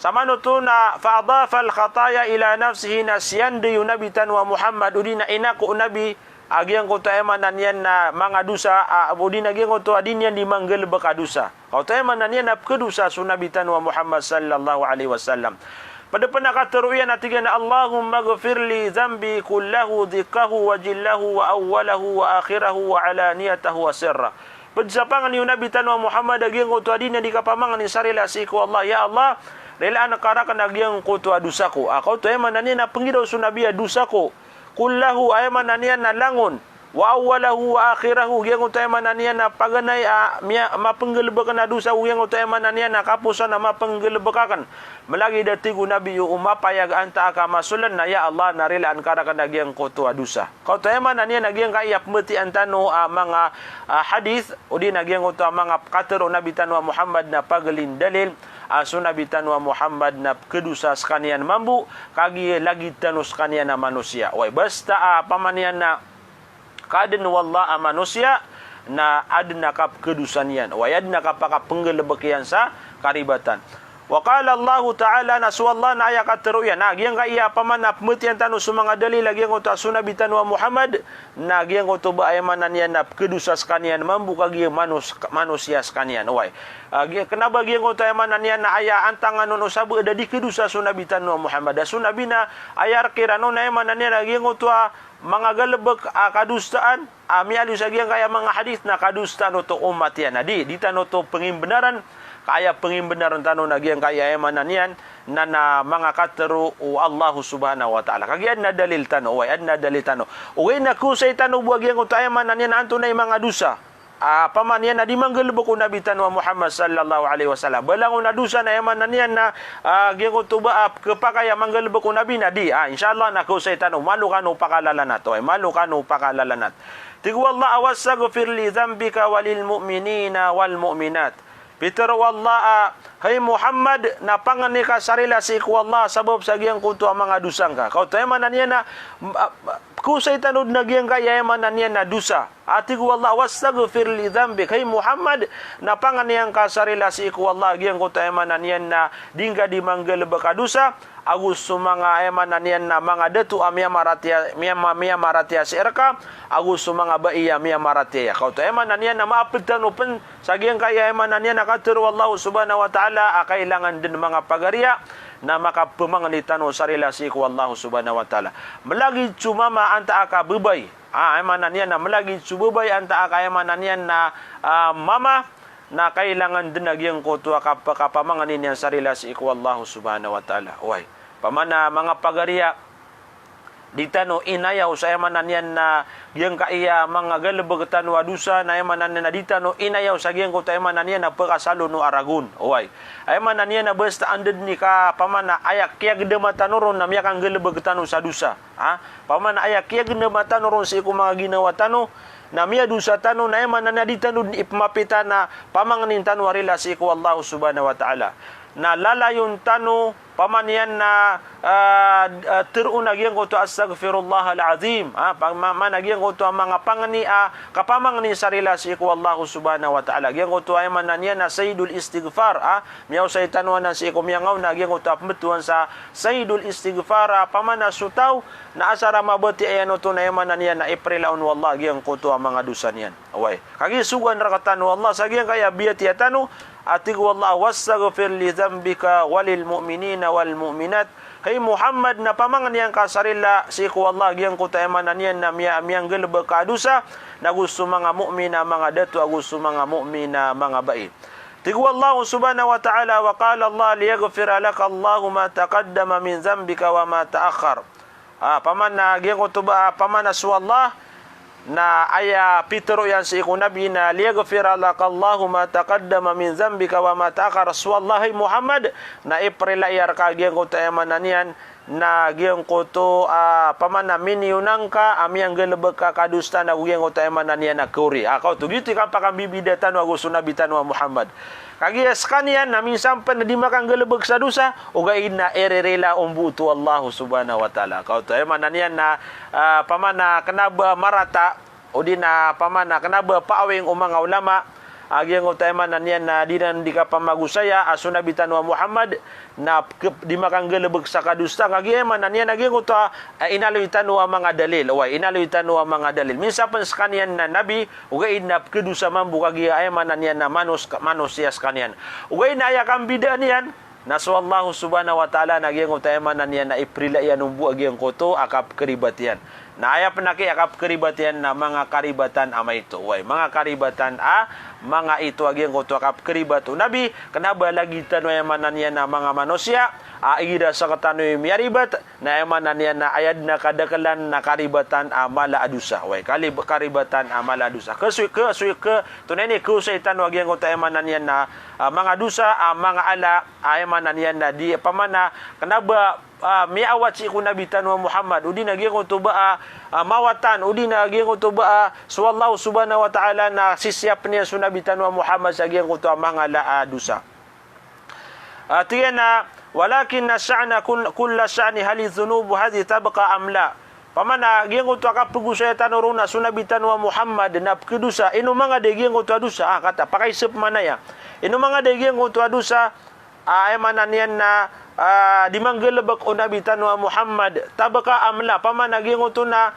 Sama nuto na fa-adafa al-khataya ila nafsihi na siyan de unabitan wa Muhammad o din na inako nabi agyang ko tayo mananian na mga dusa abudi nagyang ko to adin yan di manggel bakadusa. Kau tayo mananian na kedusa sunabitan wa Muhammad sallallahu alaihi wasallam. Pada penakaturuyan atigan Allahumma ghfir li dhanbi kullahu dhikahu wa jillahu wa awwalahu wa akhirahu wa alaniyatahu wa sirra. Pagsapangan ni nabitan wa Muhammad agyang ko to adin yan di kapamangan ni sarila si ko Allah ya Allah rela nakarakan agyang ko to adusaku. Kau tayo mananian na pengidaw sunabiya dusaku. Kullahu ay mananian na langon wa awwalahu wa akhirahu gyang utay mananian na paganay mapenggelbekan na dusa gyang utay mananian na kapusan na mapenggelbekakan malagi datigu nabi umapayag anta ka masulan na ya Allah narilaan karakan gyang koto dusa kau tay mananian na gyang kayap meti antano mga hadis udi na gyang koto mga katero nabi tanwa Muhammad na pagalin dalil sunabitan wa Muhammad na kedusa skanian mambu kagi lagi tanus kanian na manusia. Way basta pamanian na kaden wallah manusia na adna kap kedusan yan. Way adna kapaka penggelebekian sa karibatan. Wa qala Allah Ta'ala naswallah na aya kateruyan. Gyang kaya pamana pemetian tanu sumanga dalil lagi yang uta sunabitan wa Muhammad na gyang uta ba ay mananian na kedusa skanian mambu kagi manusia skanian. Way kenapa gyang uta ay mananian na aya antangan no sabu ada di kedusa sunabitan wa Muhammad. Sunabina ayar kirano na ay mananian na gyang uta mga galebek kadustaan mialu sa gyang kaya mga hadis na kadustaan uto umat yan. Di tano to pengimbenaran kaya pengimbenaran tanu nagyang kaya emananian na mga katero o Allah subhanahu wa ta'ala. Kagi adna dalil tanu, adna dalil tanu. Uwi na kusay tanu buwag yang utaya mananian anto na mga dusa. Pamanian na di manggelbok unabitan wa Muhammad sallallahu alaihi wasallam. Balang unadusa na emananian na gyang utuba kepakaya manggelbok unabi na di. Insyaallah na kusay tanu malu kanu pakalalanat. Malu kanu pakalalanat. Tigu Allah awasaghfir li dzambika walil mu'minina wal mu'minat. Peter wallah hay Muhammad na pangani ka sarila si ku Allah sabab sa giyang kunto ang mga dusang ka. Kau tayo man niya na kusay tanud na giyang kaya man niya na dusa. Ati ku Allah wastaghfir li dzambik hay Muhammad na pangani ang ka sarila si ku Allah giyang kunto ay man niya na dingga di manggel bakadusa agus sumanga emanan yan na mga datu amya maratia sirka agus sumanga baiya miya maratia kau to emanan yan na maapigtan upen sagyang kaya emanan yan nakaturo Allah subhanahu wa ta'ala kailangan din mga pagariya na makapamanganitan o sarila si ku Allah subhanahu wa ta'ala malagi sumama anta aka bubay emanan yan na malagi sububay anta aka emanan yan na mama na kailangan din nagyang kutuwa kapamanganin yan sarila si iku Allah subhanahu wa ta'ala. Uy, pamana mga pagariya, ditano inayaw sa emanan yan na giyang kaiya mga galabag tanu adusa na emanan na ditano inayaw sa giyang kota emanan yan na pagkasalo no aragun away emanan yan na basta andad ni ka pamana ayak kaya gede matanoron na miyakang galabag tanu sa dusa pamana ayak kaya gede matanoron sa iku mga ginawa tanu na miya dusa tanu na emanan na ditano ipmapita na pamanganin tanu arila sa iku Allah subhanahu wa ta'ala na lalayon tanu pamanian na teruna gyang ko to astaghfirullah alazim pamana gyang ko to mga pangani kapamangani sarila si ko Allah subhanahu wa ta'ala gyang ko to ay mananian na sayyidul istighfar miyaw sa itanuan na si ko miyangaw na gyang ko to apmetuan sa sayyidul istighfar pamana sutaw na asara mabati ayan to na mananian na iprilaon wallah gyang ko to mga dusa niyan away kagi sugan rakatan wallah sa gyang kaya biyati atanu atigu wallah wastaghfir li dzambika walil mu'minina wal mu'minat hay Muhammad na pamangan yang kasarila si ku Allah yang ku taemanan yan na miyang gelbe kadusa na gusto mga mu'mina mga datu gusto mga mu'mina mga bai tigu Allah subhanahu wa ta'ala wa qala Allah liyaghfira laka Allahu ma taqaddama min dzambika wa ma ta'akhkhar pamanna gyang ku tuba pamana su Allah na aya pitero yan sa iku nabi na liyaghfira laka Allahu ma taqaddama min dzambika wa ma ta'akhkhara wallahi Muhammad na iprilayar ka gyang ko taemanan yan na gyang ko to pamana miniunang ka amyang gelebek ka kadusta na gyang ko taemanan yan na kuri kau tu gitu kan pakam bibidatan wa gusunabitan wa Muhammad kagi skanian na minsan pa na di makang gelebek sa dusa uga ina ererela umbutu Allah subhanahu wa ta'ala kau tu emanan yan na pamana kenaba marata udina pamana kenaba paawing umang ulama agyang utaman yan na dinan di ka pamagusaya asunabitan wa Muhammad na di makang gelebek sa kadusta agyaman yan agyang uta inaluitan wa mga dalil inaluitan wa mga dalil minsan pa skanian na nabi ugay na kedusa mambu agyaman yan na manusia skanian ugay na ayakang bidan yan nasu Allah subhanahu wa ta'ala nagyang utaman yan na iprila yan umbu agyang koto akap keribatian na aya penaki akap keribatian na mga karibatan amay ito mga karibatan mga ito agyang koto akap keribatu nabi kenapa lagi tanway manan yan na mga manusia ida sa katanoy miyaribat na emanan yan na ayad na kadakalan na karibatan mala adusa karibatan mala adusa tunay ni kusay tanwa agyang koto emanan yan na mga dusa mga ala emanan yan na di pamana kenapa miawat si kunabitan wa Muhammad udi na gyang to ba mawatan udi na gyang to ba sallallahu subhanahu wa ta'ala na sisyap niya sunabitan wa Muhammad sa gyang to mga la dusa tiyana walakin nasha'na kull sha'ni hal dhunub hadhi tabqa am la pamana gyang to kapugusay tanuruna sunabitan wa Muhammad na kedusa ino mga de gyang to dusa kata pakaisep manaya ino mga de gyang to dusa emanan yan na di manggelebek unabitan wa Muhammad tabaka amla pamana gingo to na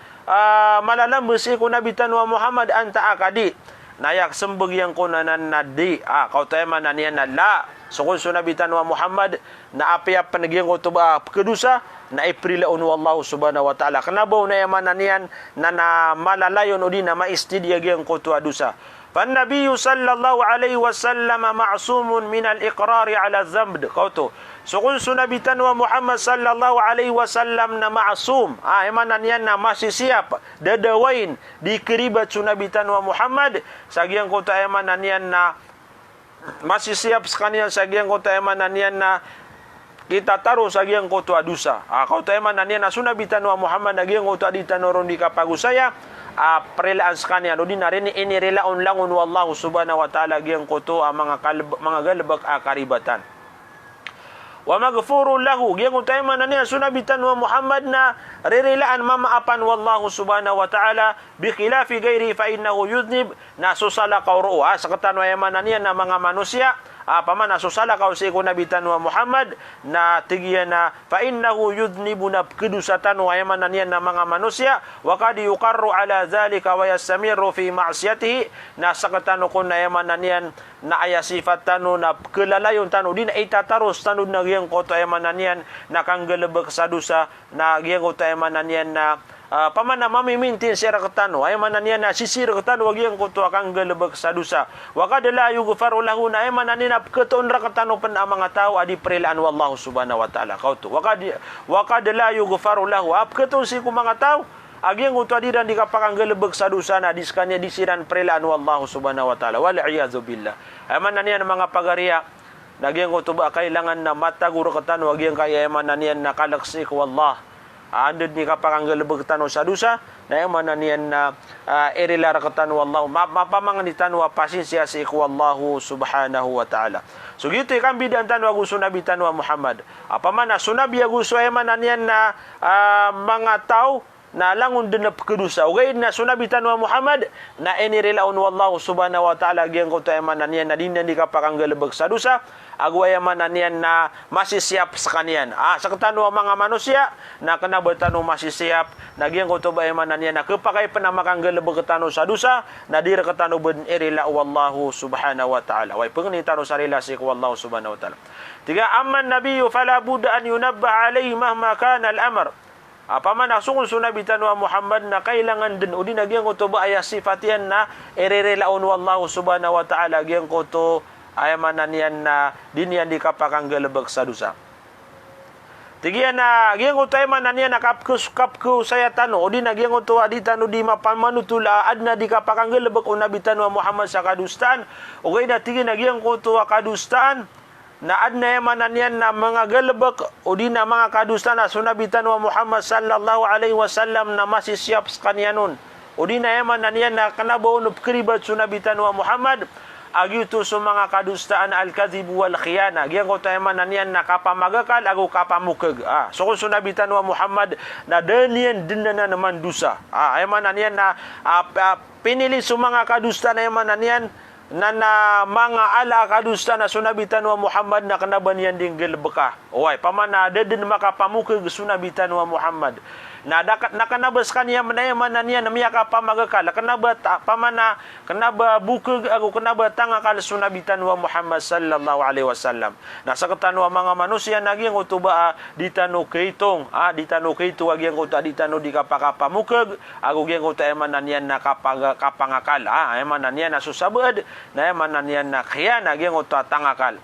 malalambes iku nabitan wa Muhammad anta akadi nayak sembeg yang kunanan nadi kau taemanan yan na la sukun sunabitan wa Muhammad na apiap panaging to ba kedusa na iprilaon wallahu subhanahu wa ta'ala kenapa na yamanan yan na malalayon udi na maistidia gyang ko to adusa فالنبي صلى الله عليه وسلم معصوم من الإقرار على الذنب قوتو سقول سنبيتان ومحمد صلى الله عليه وسلم معصوم emanan yan na masih siap dadawain di keribat sunabitan wa Muhammad sagyang kota emanan yan na masih siap sekalian sagyang kota emanan yan na kita taruh sagyang kota adusa kota emanan yan na sunabitan wa Muhammad nagyang kota ditanoron di kapagusaya prelaan skanya no dinarin ini relaon langun wallahu subhanahu wa ta'ala gyang koto mga galbak karibatan wa maghfurun lahu gyang utayman niya sunabitan wa Muhammad na rerelaan mamaapan wallahu subhanahu wa ta'ala bi khilafi ghairi fa innahu yudnib na susala qawru sa katan wa yaman niya na mga manusia pamana susala kau si kunabitan wa Muhammad na tigiya na fa innahu yudnibu na kedusatan wa yamanan yan na mga manusia wa kad yuqarru ala zalika wa yastamiru fi ma'siyatihi na sakatano kun na yamanan yan na aya sifat tanu na kelalayon tanu din itatarus tanu na gyang ko to yamanan yan na kanggelebek sa dusa na gyang ko to yamanan yan na pamana mamimintin sira katano ay mananian na sisir katano wag yang kuto akang galebek sadusa wa kad la yughfaru lahu na ay mananin apketon ra katano pen mga tao adi prelaan wallahu subhanahu wa ta'ala kautu wa kad la yughfaru lahu apketon si ku mga tao agi yang kuto adi dan dikapakang galebek sadusa na diskanya disiran prelaan wallahu subhanahu wa ta'ala wal iyadzu billah ay mananian mga pagariya nagyang kuto ba kailangan na mataguro katano wag yang kaya mananian na kalaksi ku wallah andad ni kapakanggal begtano sadusa na yang mana nian na irilar ketanu wallahu mapamangan ditanu pasisya si ku wallahu subhanahu wa ta'ala so gitu kan bidan tanu agu sunabi tanu Muhammad apa mana sunabi agu suay mana nian na mga tao na langun denap kedusa ugain na sunabi tanu Muhammad na enirilaun wallahu subhanahu wa ta'ala gyang ko tay mana nian na dindan di kapakanggal begsadusa agwayaman niyan na masih siap sekanian. Sa ketanu mga manusia na kena bertanu masih siap nagyang ko to bayaman niyan na kepakai penamakang gelebeg ketanu sadusa na dir ketanu ben irila wallahu subhanahu wa ta'ala. Way pengnitanu sarila si wallahu subhanahu wa ta'ala. Tiga amman nabiyyu fala budda an yunabbah alaihi mahma kana al-amr. Apa man asungun sunabi tanu Muhammad na kailangan din udi nagyang ko to ba aya sifatian na iririlaun wallahu subhanahu wa ta'ala gyang ko to ayaman niyan na dinian di kapakang gelebeg sadusa. Tigian na gyang utay man niyan nakapku saya tanu odi na gyang uto adi tanu di mapamanutula adna di kapakang gelebeg unabi tanu Muhammad sa kadustaan ugay na tigi na gyang uto kadustaan na adna yaman niyan na mga gelebeg odi na mga kadustaan na sunabi tanu Muhammad sallallahu alaihi wasallam na masih siap kanyanun odi na yaman niyan na kanabo no kribat sunabi tanu Muhammad agitu sa mga kadustaan al-kadhib wal khiyana gyang ko tayo mananian na kapamagakal ago kapamukeg so kung sunabitan wa Muhammad na danian dinana naman dusa ay mananian na pinili sa mga kadustaan ay mananian na mga ala kadusta na sunabitan wa Muhammad na kanabanian ding gelbeka oy pamana dedin makapamukeg sunabitan wa Muhammad na nakanabas kaniya manayaman na niya namiya ka pamagakala kanaba bukag ako kanaba tanga kal sunabitan wa Muhammad sallallahu alaihi wasallam na sa katanu mga manusia naging utuba ditanu kaitong ditanu kaito agyang uta ditanu di kapakapamukag ako gyang uta eman na niya nakapangakal eman na niya na susabad na eman na niya na khiyana gyang uta tangakal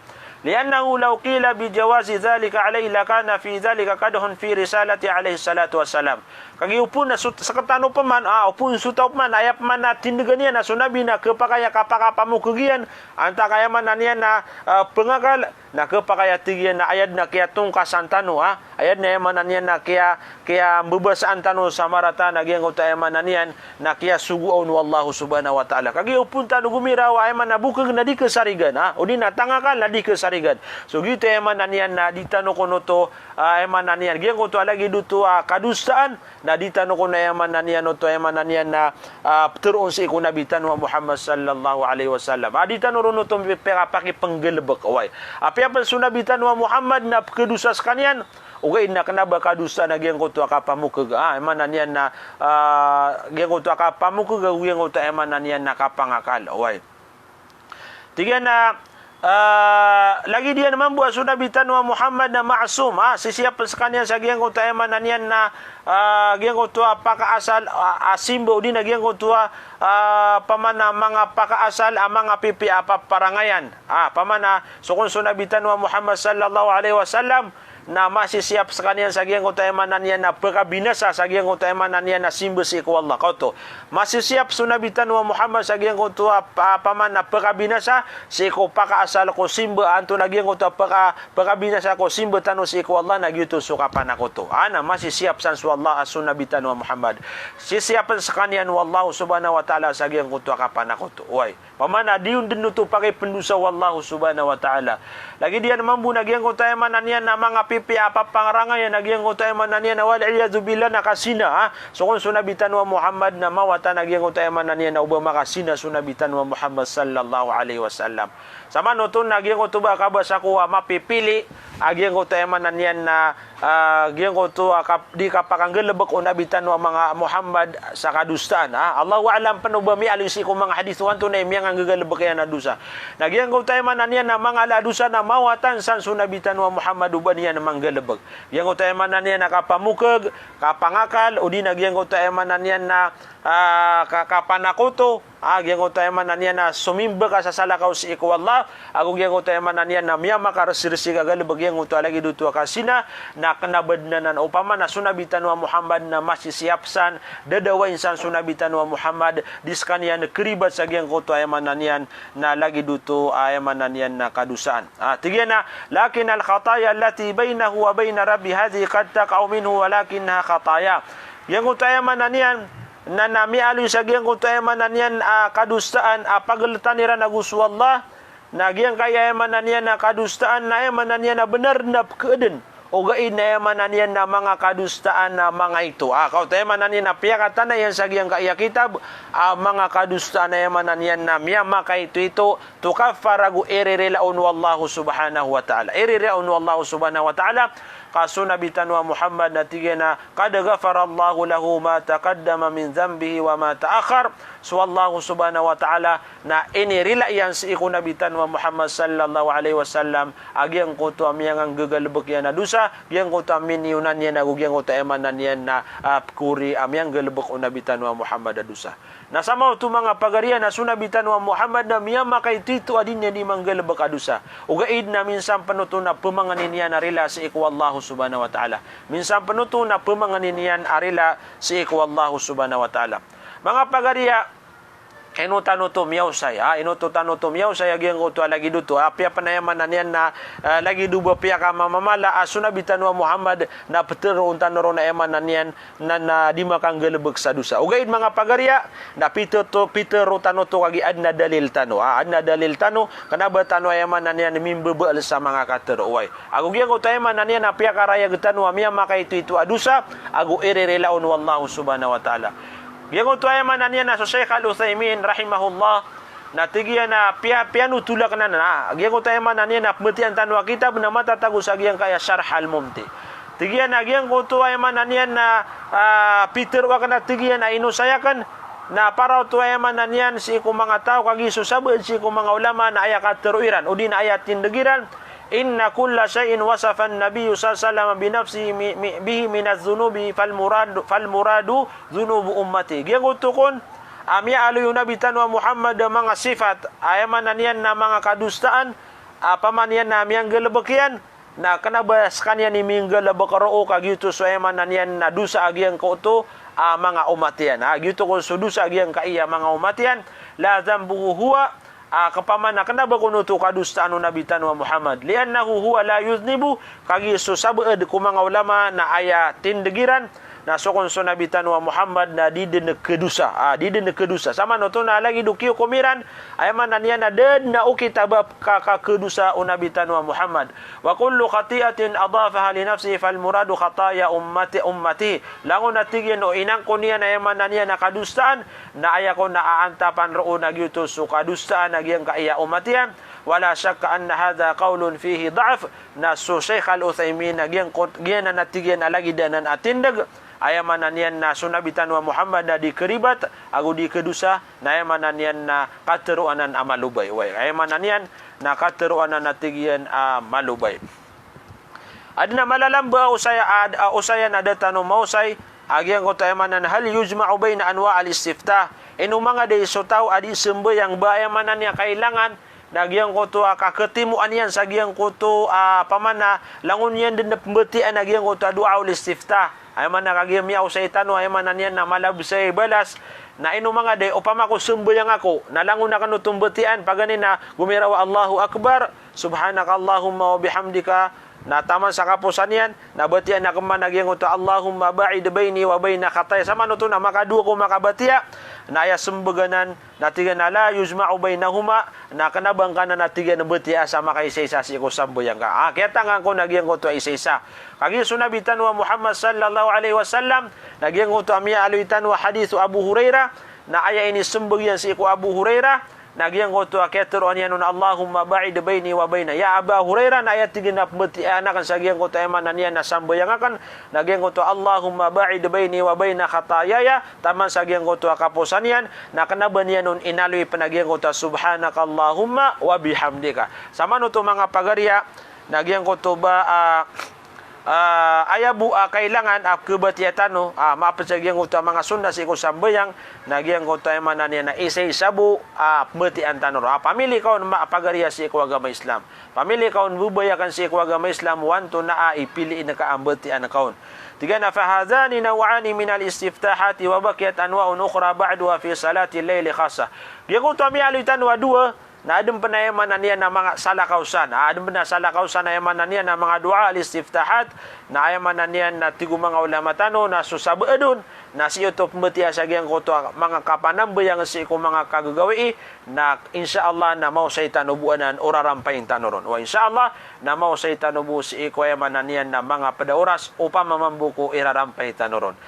لأنه لو قيل بجواز ذلك عليه لكان في ذلك قدح في رسالة عليه الصلاة والسلام kagi upun na sakatano pa man upun sutaw pa man ayap man na tindigan niya na sunabi na kapakaya kapakapamukugian anta kaya man na niya na pengakal na kapakaya tigian na ayad na kaya tungkasan tano ayad na yaman na niya na kaya bebasaan tano samarata na giyang utaya man na niyan na kaya suguon wallahu subhanahu wa ta'ala kagi upun tano gumiraw ayaman na bukag na di kesarigan o di na tangakal na di kesarigan so gitu ayaman na niyan na di tano kono to ayaman na niyan giyang uto lagi duto kadustaan na ditano ko na yaman na niyan o to yaman na niyan na turon si ikunabitan wa Muhammad sallallahu alaihi wasallam ditano ron o to paki panggelebek away apiapan sunabitan wa Muhammad na kedusas kanyan ugay na kanaba kadusa na gyang ko to akapamukeg yaman na niyan na gyang ko to akapamukeg gyang ko to yaman na niyan na kapangakal away tiga na lagi dia naman buat sunabitan wa Muhammad na ma'sum sisiyapan sa kanya sa giyang kong tayaman na niyan na giyang kong tuwa pakaasal asimbo din na giyang kong tuwa pamana mga pakaasal mga pipi parangayan pamana so kung sunabitan wa Muhammad sallallahu alaihi wasallam na masisiap sa kanya sa giyang utayaman na niya na pagkabinasa sa giyang utayaman na niya na simbo si iku Allah kauto masisiap sunabitan wa Muhammad sa giyang utua paman na pagkabinasa si iku pakaasal ko simbo anto na giyang utua pagkabinasa ko simbo tano si iku Allah na giyuto sukapan ako to masisiap san su Allah sunabitan wa Muhammad sisiapan sa kanya wallahu subhanahu wa ta'ala sa giyang utua kapan ako to pamana diun din nuto pakai pendusa wallahu subhanahu wa ta'ala lagi dia mampu na giyang utayaman na niya na mga pipi pangarangay na nagyang utay man niya na wal iyadu billah nakasina so kung sunabitan wa Muhammad na mawata nagyang utay man niya na ubang makasina sunabitan wa Muhammad sallallahu alaihi wasallam Sama nutun nagyang ko to ba kabasa ko mapipili agyang ko tayo mananyan na agyang ko to di kapakanggelebek o nabitan wa mga Muhammad sa kadustaan. Allahu alam panubami alisi ko mga hadithuan to na imyang ang gagalebek yan na dusa. Nagyang ko tayo mananyan na mga ladusa na mawatan san sunabitan wa Muhammad uban yan na manggalebek. Gyang ko tayo mananyan na kapamukeg, kapangakal o di nagyang ko tayo mananyan na kapanakuto. Gyang ko tayo mananyan na sumimba ka sa salakaw si ikwallah. Ako gyang ko tayo mananyan na miyama karasirsi kagalebek gyang ko tayo lagi dutua kasina na kanabadnanan upama na sunabitan wa Muhammad na masisiapsan dadawain san sunabitan wa Muhammad diskanya na keribat sa gyang ko tayo mananyan na lagi duto ay mananyan na kadusaan. Tigyan na lakin al khataya allati bainahu wa bain rabbi hadhi qad taqa'u minhu walakinha khataya. Gyang ko tayo mananyan na nami alu sa gyang ko tayo mananyan kadustaan pagaltaniran na gusto Allah na gyang kaya mananyan na kadustaan na mananyan na benar na keuden o gain na mananyan na mga kadustaan na mga ito. Kau tayo mananyan na piyakatan na yan sa gyang kaya kitab mga kadustaan na mananyan na miyama kay ito tukafaragu iririlaun wallahu subhanahu wa ta'ala. Iririlaun wallahu subhanahu wa ta'ala kasunabitan wa Muhammad na tigena qad ghafarallahu lahu ma taqaddama min dhanbihi wa ma ta'akhkhar. So Allah subhanahu wa ta'ala na inirila yan si ikunabitan wa Muhammad sallallahu alaihi wasallam agyang ko to amyang ang gagalbek yan na dusa gyang ko to miniunan yan na gyang ko to emanan yan na kuri amyang galbek unabitan wa Muhammad na dusa. Nasama to mga pagarian na sunabitan wa Muhammad na miyama kay tito adin niya di manggalbek adusa. Ugaid na minsan panuto na pumanganin niya na rila si ikwallahu subhanahu wa ta'ala. Minsan panuto na pumanganin niyan arila si ikwallahu subhanahu wa ta'ala. Mga pagariya inutan to miyaw saya inututan to miyaw saya gyang ko to lagi duto apya panayaman na niyan na lagi dubo pia ka mamamala sunabitan wa Muhammad na petero untan ro na eman na niyan na di makang galebek sa dusa ugaid mga pagariya na pitero tano to kagi adna dalil tano kanaba tano eman na niyan mimbebel sa mga katero way ago gyang ko tayaman na niyan apya karaya getan wa miya makay itu adusa ago irerelaon wallahu subhanahu wa ta'ala. Yang utuaya mana niya na so Sheikh Al-Uthaymin rahimahullah na tigiya na pianu tulak na yang utuaya mana niya na pemetian tanwa kitab na matatagus agyang kaya Syarh Al-Mumti. Tigiya na yang utuaya mana niya na Peter wa kana tigiya na inusayakan na para utuaya mana niya si ko mga tao kagi susabed si ko mga ulama na aya kateruiran udin ayat tindegiran inna kulla shay'in wasafa an-nabiy sallallahu alaihi wasallam bi nafsihi bihi min adh-dhunubi fal muradu dhunubu ummati. Gyang utukon amya alu nabitan wa Muhammad mga sifat ayaman niyan na mga kadustaan paman yan na miyang galabakian na kanabas kanya ni minggal labakaro kagito so ayaman niyan na dusa agyang ko to mga umatian agito ko so dusa agyang kaiya mga umatian la dhanbuhu huwa kapamana kanaba kuno to kadustaan nabitan wa Muhammad liannahu huwa la yuznibu kagi so sabed ko mga ulama na aya tindegiran na sokon so nabitan wa Muhammad na di den kedusa sama no to na lagi dukiyo kumiran ayaman naniya na ded na ukitabab ka kedusa unabitan wa Muhammad wa kullu khati'atin adafaha li nafsihi fal muradu khataya ummati langon natigyan o inang ko niya na ayaman naniya na kadustaan na aya ko na aantapan roon nagyuto so kadustaan nagyang kaya umatian wala syakka anna hadha qaulun fihi da'af na so Sheikh Al-Uthaymin nagyang na natigyan na lagi danan atindag ayaman niyan na sunabitan wa Muhammad na di keribat agu di kedusa na ayaman niyan na kateruanan amalubay way ayaman niyan na kateruanan natigyan malubay adna malalamba usaya na datano mausay agyang ko tayamanan hal yujma'u baina anwa al-istiftah inu mga de so tao adi sembe yang bayaman niya kailangan nagyang ko to kaketimuan yan sa gyang ko to pamana langun yan din na pembetian nagyang ko to doa ul-istiftah ay man nakagyam yaw sa itano ay man niyan na malabsay balas na ino mga de upama ko sumbayang ako nalangon na kanu tumbetian paganin na gumirawa Allahu Akbar subhanakallahumma wa bihamdika na taman sa kapusan yan nabatian na kaman nagyang uto Allahumma ba'id baini wa baina khataya sama no to na makadua ko makabatia na aya sembaganan natigan na la yuzma'u bainahuma na kanabang kana natigan na batia sama kay isa si ko sambayang ka kaya tangan ko nagyang uto isa kagi sunabitan wa Muhammad sallallahu alaihi wasallam nagyang uto amya aluitan wa hadithu Abu Hurairah na aya ini sembagyan si ko Abu Hurairah Nagyang ko to akatur onianun Allahumma ba'id baini wa baina ya Aba Hurairah na ayat tigin na beti anakan sagyang ko to eman niya na sambayang akan nagyang ko to Allahumma ba'id baini wa baina khatayaya taman sagyang ko to kapusan yan na kanaban yan nun inalwi panagyang ko to subhanaka Allahumma wa bihamdika. Sama no to mga pagarya nagyang ko to ba ayabu kailangan kebatiatan maapasagyan ko ta mga sunda si ko sambayang nagyang ko ta emanan na isay sabu betian tanor pamili kaon pagariya si ko agama Islam pamili kaon bubayakan si ko agama Islam wanto na ipili na kaambetian kaon tiga na fahadhani naw'ani min al-istiftahati wa baqiyat anwa'un ukhra ba'daha fi salati al-lail khassa gyang ko ta mi alitan wa dua na adem penayamanan niya na mga salakausan. Adem na salakausan na yamanan niya na mga dua al-istiftahat na ayamanan niya na tigu mga ulama tano na susabeedun na siyo to pembetia sagyang ko to mga kapanambe yang si ko mga kagagawi na insyaallah na mau say tanubuanan orarampayin tanoron. Wa insyaallah na mau say tanubu si ko ayamanan niya na mga padauras upama mambuko irarampay tanoron.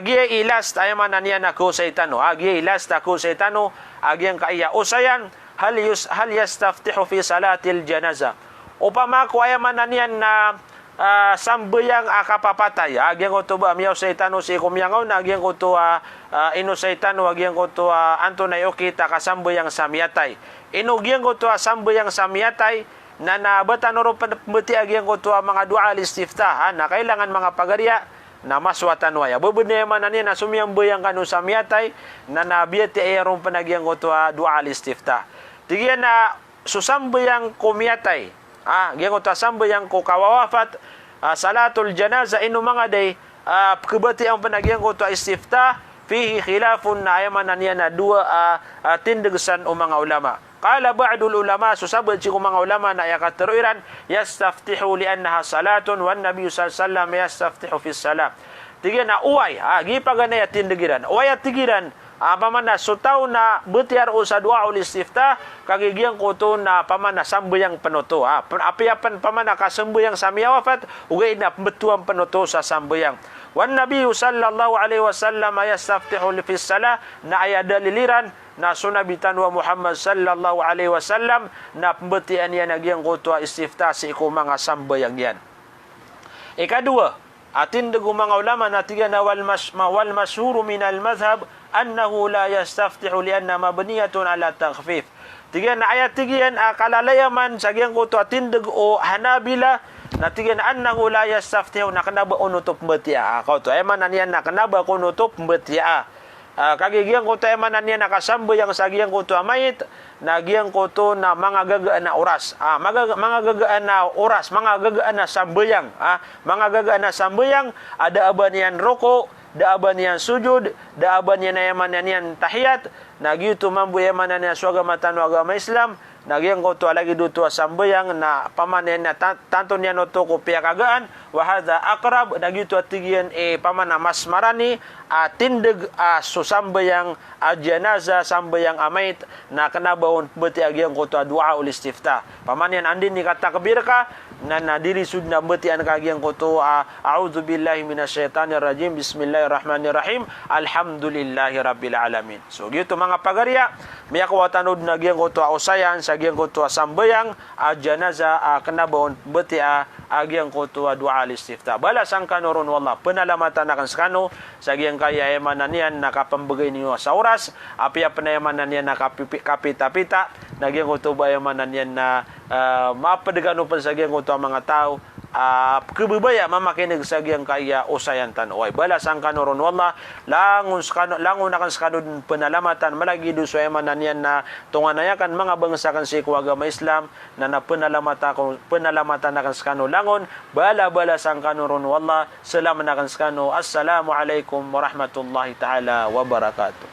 Gie ilas tayo manan yan ako sa itano. Gie ilas ako sa itano. Agyang kaya usayan hal yastaftihu fi salatil janaza. Upama ko ay manan yan na sambayang akapapatay. Agyang ko to ba miyaw sa itano si kumyangaw na agyang ko to ino sa itano agyang ko to anto na yokita kasambayang samyatay. Inugyang ko to sambayang samyatay na nabatan oro pati agyang ko to mga dua al-istiftah na kailangan mga pagarya na maswatan waya bebene manani na sumiyang bayang kanu samyatay na nabiyati ayarong panagyang ko to dua al-istiftah tigian na susambayang kumyatay gyang ko to sambayang ko kawawafat salatul janaza inu mga day kebati ang panagyang ko to istiftah fihi khilafun na ayamanan niya na dua tindegsan o mga ulama. Qala ba'dul ulama susabad si mga ulama na yakaturuiran yastaftihu li'annaha salatun wan nabiy sallallahu alaihi wasallam yastaftihu fi salat. Tiga na uway gipagana ya tindegiran. Uway tigiran pamana sutaw na betiar usa dua ul istiftah kagigiang ko to na pamana sambayang penuto apiapan pamana kasambayang samiya wafat ugay na betuang penuto sa sambayang. Wan nabiy sallallahu alaihi wasallam yastaftihu fi salat na ayada liliran na sunabitan wa Muhammad sallallahu alaihi wasallam na pembetian yan nagyang kutwa istiftah si ko mga sambayang yan. Ikadua, atin dugo mga ulama na tiga na wal mashhuru min al madhhab annahu la yastaftihu lianna mabniyatun ala takhfif. Tiga na ayat tigian kalalayaman sagyang kutwa tindig o Hanabila na tiga na annahu la yastaftihu na kanaba unutup betia. Kau to emanan yan na kanaba unutup betia. Kagigiang ko to emanan niya nakasambo yang sagiang ko to mayit nagiang ko to na mga gagaan na oras mga gagaan na oras mga gagaan na sambayang mga gagaan na sambayang ada aban yan roko da aban yan sujud da aban yan emanan yan tahiyat nagyuto mambu emanan yan agama tanu agama Islam nagyang ko to lagi duto sambayang na pamanen na tanto niya no to ko piakagaan wa hadha aqrab nagyuto tigian pamana mas marani tindig susambayang janaza sambayang amait na kanabawon beti agyang ko to dua ul istiftah pamanian andin ni katakbir ka na nadiri sudna beti an kagyang ko to a'udzu billahi minasyaitonir rajim bismillahirrahmanirrahim alhamdulillahi rabbil alamin. So gitu mga pagarya miya ko tanod nagyang ko to usayan sagyang ko to sambayang janaza kanabawon beti agyang ko to dua al istiftah bala sang kanuron wallah penalamatan akan skano sagyang kaya emanan yan nakapambagay niyo sa oras api panayamanan yan nakapita-pita nagyang ko to ba emanan yan na mapadagano pa sagyang ko to mga tao kebebaya mamakinig sagyang kaya usayan tanaway bala sang kanuron wallah langun akan skano penalamatan malagi do so emanan yan na tunganayakan mga bangsa kan si agama Islam na penalamatan akan skano langon bala sang kanuron wallah salaman akan skano assalamu alaikum warahmatullahi taala wabarakatuh.